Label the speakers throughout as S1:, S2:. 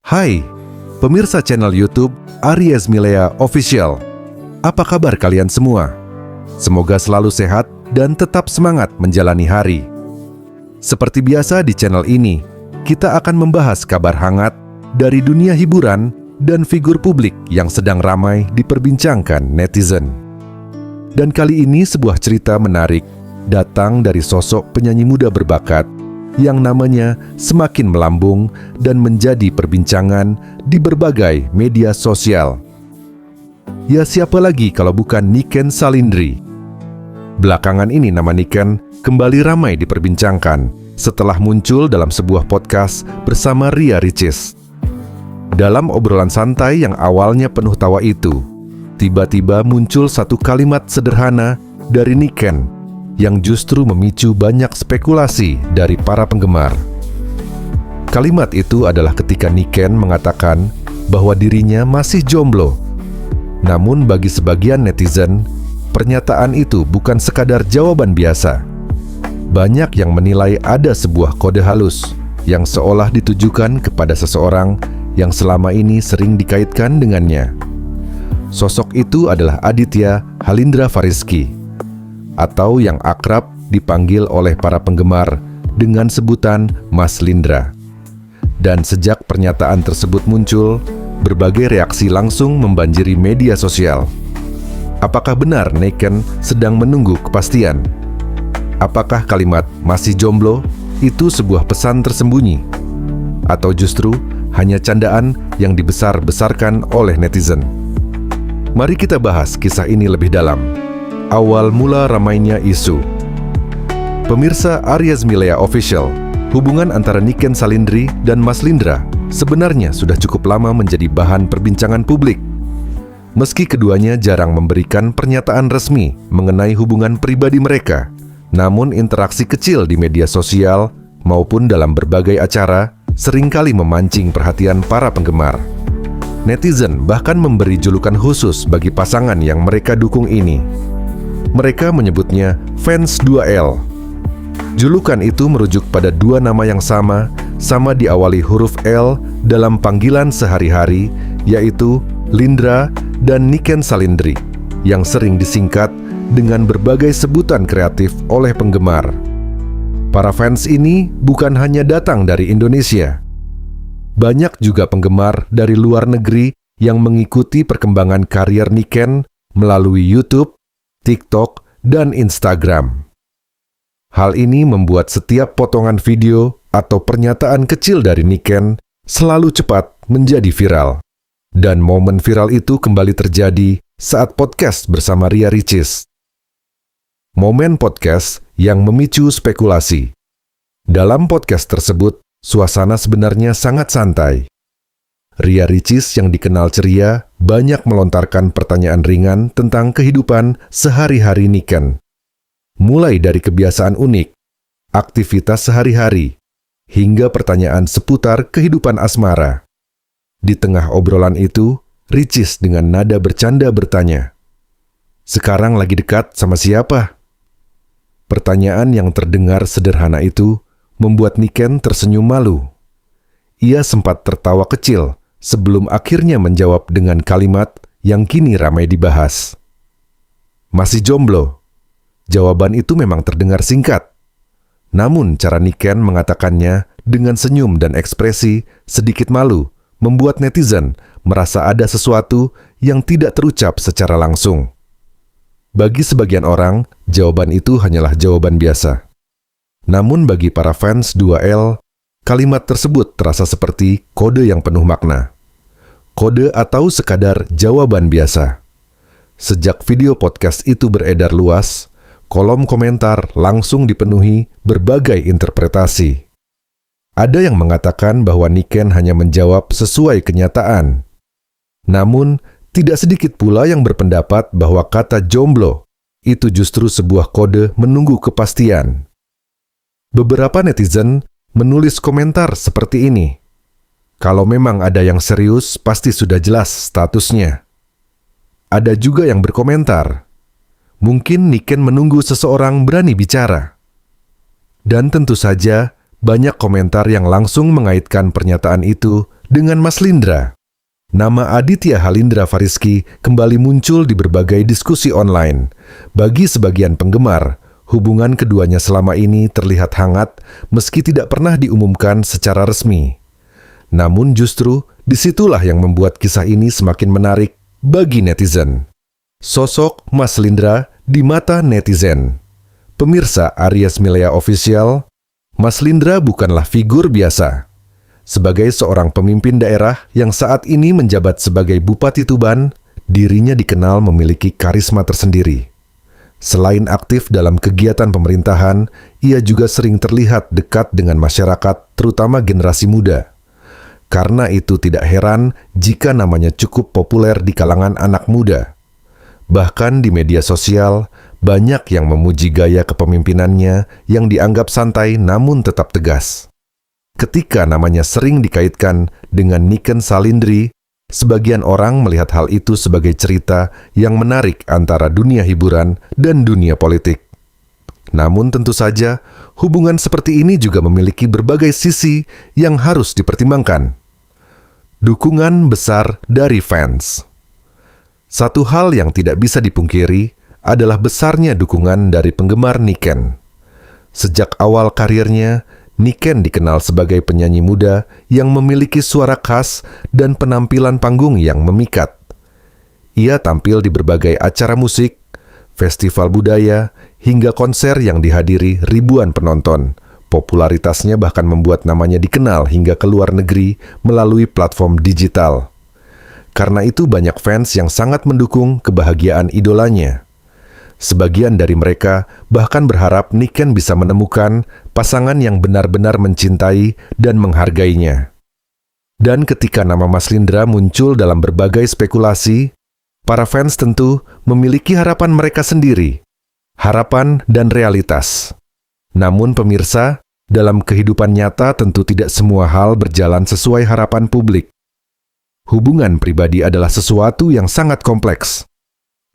S1: Hai, pemirsa channel YouTube Aries Milea Official. Apa kabar kalian semua? Semoga selalu sehat dan tetap semangat menjalani hari. Seperti biasa di channel ini, kita akan membahas kabar hangat dari dunia hiburan dan figur publik yang sedang ramai diperbincangkan netizen. Dan kali ini sebuah cerita menarik datang dari sosok penyanyi muda berbakat yang namanya semakin melambung dan menjadi perbincangan di berbagai media sosial. Ya, siapa lagi kalau bukan Niken Salindri? Belakangan ini nama Niken kembali ramai diperbincangkan setelah muncul dalam sebuah podcast bersama Ria Ricis. Dalam obrolan santai yang awalnya penuh tawa itu, tiba-tiba muncul satu kalimat sederhana dari Niken yang justru memicu banyak spekulasi dari para penggemar. Kalimat itu adalah ketika Niken mengatakan bahwa dirinya masih jomblo. Namun bagi sebagian netizen, pernyataan itu bukan sekadar jawaban biasa. Banyak yang menilai ada sebuah kode halus yang seolah ditujukan kepada seseorang yang selama ini sering dikaitkan dengannya. Sosok itu adalah Aditya Halindra Fariski, atau yang akrab dipanggil oleh para penggemar dengan sebutan Mas Lindra. Dan sejak pernyataan tersebut muncul, berbagai reaksi langsung membanjiri media sosial. Apakah benar Niken sedang menunggu kepastian? Apakah kalimat masih jomblo itu sebuah pesan tersembunyi? Atau justru hanya candaan yang dibesar-besarkan oleh netizen? Mari kita bahas kisah ini lebih dalam. Awal mula ramainya isu. Pemirsa Aries Milea Official, hubungan antara Niken Salindri dan Mas Lindra sebenarnya sudah cukup lama menjadi bahan perbincangan publik. Meski keduanya jarang memberikan pernyataan resmi mengenai hubungan pribadi mereka, namun interaksi kecil di media sosial maupun dalam berbagai acara seringkali memancing perhatian para penggemar. Netizen bahkan memberi julukan khusus bagi pasangan yang mereka dukung ini. Mereka menyebutnya fans 2L. Julukan itu merujuk pada dua nama yang sama diawali huruf L dalam panggilan sehari-hari, yaitu Lindra dan Niken Salindri, yang sering disingkat dengan berbagai sebutan kreatif oleh penggemar. Para fans ini bukan hanya datang dari Indonesia. Banyak juga penggemar dari luar negeri yang mengikuti perkembangan karier Niken melalui YouTube, TikTok, dan Instagram. Hal ini membuat setiap potongan video atau pernyataan kecil dari Niken selalu cepat menjadi viral. Dan momen viral itu kembali terjadi saat podcast bersama Ria Ricis. Momen podcast yang memicu spekulasi. Dalam podcast tersebut, suasana sebenarnya sangat santai. Ria Ricis yang dikenal ceria banyak melontarkan pertanyaan ringan tentang kehidupan sehari-hari Niken. Mulai dari kebiasaan unik, aktivitas sehari-hari, hingga pertanyaan seputar kehidupan asmara. Di tengah obrolan itu, Ricis dengan nada bercanda bertanya, "Sekarang lagi dekat sama siapa?" Pertanyaan yang terdengar sederhana itu membuat Niken tersenyum malu. Ia sempat tertawa kecil sebelum akhirnya menjawab dengan kalimat yang kini ramai dibahas. "Masih jomblo." Jawaban itu memang terdengar singkat. Namun cara Niken mengatakannya dengan senyum dan ekspresi sedikit malu membuat netizen merasa ada sesuatu yang tidak terucap secara langsung. Bagi sebagian orang, jawaban itu hanyalah jawaban biasa. Namun bagi para fans 2L, kalimat tersebut terasa seperti kode yang penuh makna. Kode atau sekadar jawaban biasa. Sejak video podcast itu beredar luas, kolom komentar langsung dipenuhi berbagai interpretasi. Ada yang mengatakan bahwa Niken hanya menjawab sesuai kenyataan. Namun, tidak sedikit pula yang berpendapat bahwa kata jomblo itu justru sebuah kode menunggu kepastian. Beberapa netizen menulis komentar seperti ini. "Kalau memang ada yang serius, pasti sudah jelas statusnya." Ada juga yang berkomentar, "Mungkin Niken menunggu seseorang berani bicara." Dan tentu saja, banyak komentar yang langsung mengaitkan pernyataan itu dengan Mas Lindra. Nama Aditya Halindra Fariski kembali muncul di berbagai diskusi online. Bagi sebagian penggemar, hubungan keduanya selama ini terlihat hangat meski tidak pernah diumumkan secara resmi. Namun justru disitulah yang membuat kisah ini semakin menarik bagi netizen. Sosok Mas Lindra di mata netizen. Pemirsa Aries Milea Official, Mas Lindra bukanlah figur biasa. Sebagai seorang pemimpin daerah yang saat ini menjabat sebagai Bupati Tuban, dirinya dikenal memiliki karisma tersendiri. Selain aktif dalam kegiatan pemerintahan, ia juga sering terlihat dekat dengan masyarakat, terutama generasi muda. Karena itu tidak heran jika namanya cukup populer di kalangan anak muda. Bahkan di media sosial, banyak yang memuji gaya kepemimpinannya yang dianggap santai namun tetap tegas. Ketika namanya sering dikaitkan dengan Niken Salindri, sebagian orang melihat hal itu sebagai cerita yang menarik antara dunia hiburan dan dunia politik. Namun tentu saja, hubungan seperti ini juga memiliki berbagai sisi yang harus dipertimbangkan. Dukungan besar dari fans. Satu hal yang tidak bisa dipungkiri adalah besarnya dukungan dari penggemar Niken. Sejak awal karirnya, Niken dikenal sebagai penyanyi muda yang memiliki suara khas dan penampilan panggung yang memikat. Ia tampil di berbagai acara musik, festival budaya, hingga konser yang dihadiri ribuan penonton. Popularitasnya bahkan membuat namanya dikenal hingga ke luar negeri melalui platform digital. Karena itu banyak fans yang sangat mendukung kebahagiaan idolanya. Sebagian dari mereka bahkan berharap Niken bisa menemukan pasangan yang benar-benar mencintai dan menghargainya. Dan ketika nama Mas Lindra muncul dalam berbagai spekulasi, para fans tentu memiliki harapan mereka sendiri, harapan dan realitas. Namun pemirsa, dalam kehidupan nyata tentu tidak semua hal berjalan sesuai harapan publik. Hubungan pribadi adalah sesuatu yang sangat kompleks.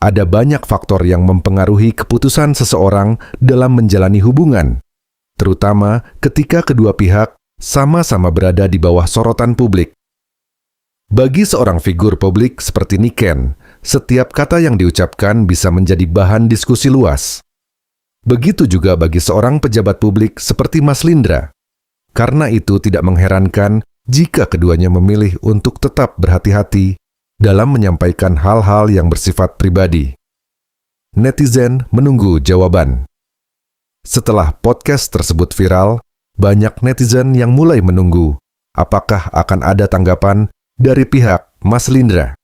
S1: Ada banyak faktor yang mempengaruhi keputusan seseorang dalam menjalani hubungan, terutama ketika kedua pihak sama-sama berada di bawah sorotan publik. Bagi seorang figur publik seperti Niken, setiap kata yang diucapkan bisa menjadi bahan diskusi luas. Begitu juga bagi seorang pejabat publik seperti Mas Lindra. Karena itu tidak mengherankan jika keduanya memilih untuk tetap berhati-hati dalam menyampaikan hal-hal yang bersifat pribadi. Netizen menunggu jawaban. Setelah podcast tersebut viral, banyak netizen yang mulai menunggu apakah akan ada tanggapan dari pihak Mas Lindra.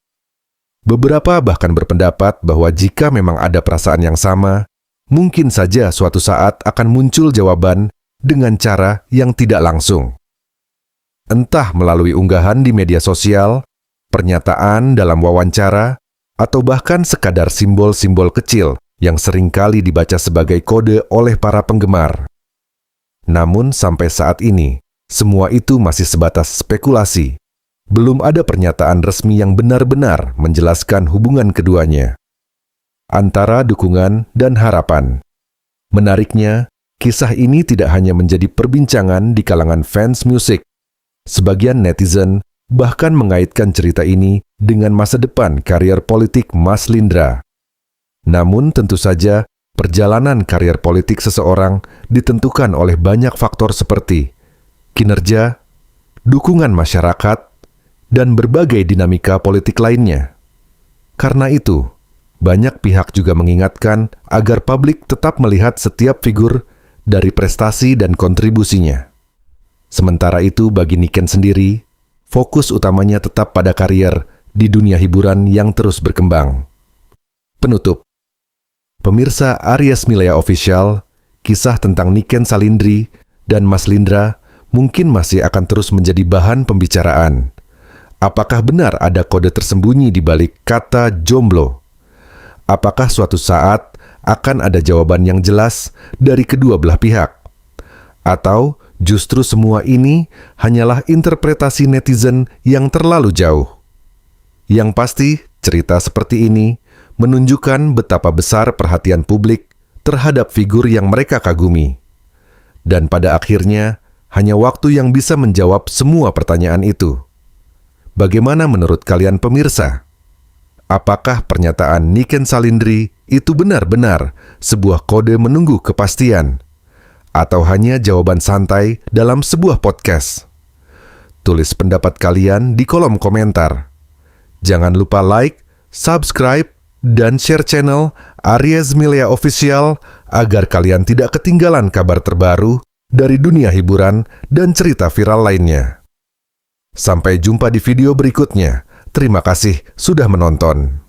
S1: Beberapa bahkan berpendapat bahwa jika memang ada perasaan yang sama, mungkin saja suatu saat akan muncul jawaban dengan cara yang tidak langsung. Entah melalui unggahan di media sosial, pernyataan dalam wawancara, atau bahkan sekadar simbol-simbol kecil yang seringkali dibaca sebagai kode oleh para penggemar. Namun sampai saat ini, semua itu masih sebatas spekulasi. Belum ada pernyataan resmi yang benar-benar menjelaskan hubungan keduanya. Antara dukungan dan harapan. Menariknya, kisah ini tidak hanya menjadi perbincangan di kalangan fans musik. Sebagian netizen bahkan mengaitkan cerita ini dengan masa depan karier politik Mas Lindra. Namun tentu saja, perjalanan karier politik seseorang ditentukan oleh banyak faktor seperti kinerja, dukungan masyarakat, dan berbagai dinamika politik lainnya. Karena itu, banyak pihak juga mengingatkan agar publik tetap melihat setiap figur dari prestasi dan kontribusinya. Sementara itu bagi Niken sendiri, fokus utamanya tetap pada karier di dunia hiburan yang terus berkembang. Penutup. Pemirsa Aries Milea Official, kisah tentang Niken Salindri dan Mas Lindra mungkin masih akan terus menjadi bahan pembicaraan. Apakah benar ada kode tersembunyi di balik kata jomblo? Apakah suatu saat akan ada jawaban yang jelas dari kedua belah pihak? Atau justru semua ini hanyalah interpretasi netizen yang terlalu jauh? Yang pasti, cerita seperti ini menunjukkan betapa besar perhatian publik terhadap figur yang mereka kagumi. Dan pada akhirnya, hanya waktu yang bisa menjawab semua pertanyaan itu. Bagaimana menurut kalian pemirsa? Apakah pernyataan Niken Salindri itu benar-benar sebuah kode menunggu kepastian? Atau hanya jawaban santai dalam sebuah podcast? Tulis pendapat kalian di kolom komentar. Jangan lupa like, subscribe, dan share channel Aries Milea Official agar kalian tidak ketinggalan kabar terbaru dari dunia hiburan dan cerita viral lainnya. Sampai jumpa di video berikutnya. Terima kasih sudah menonton.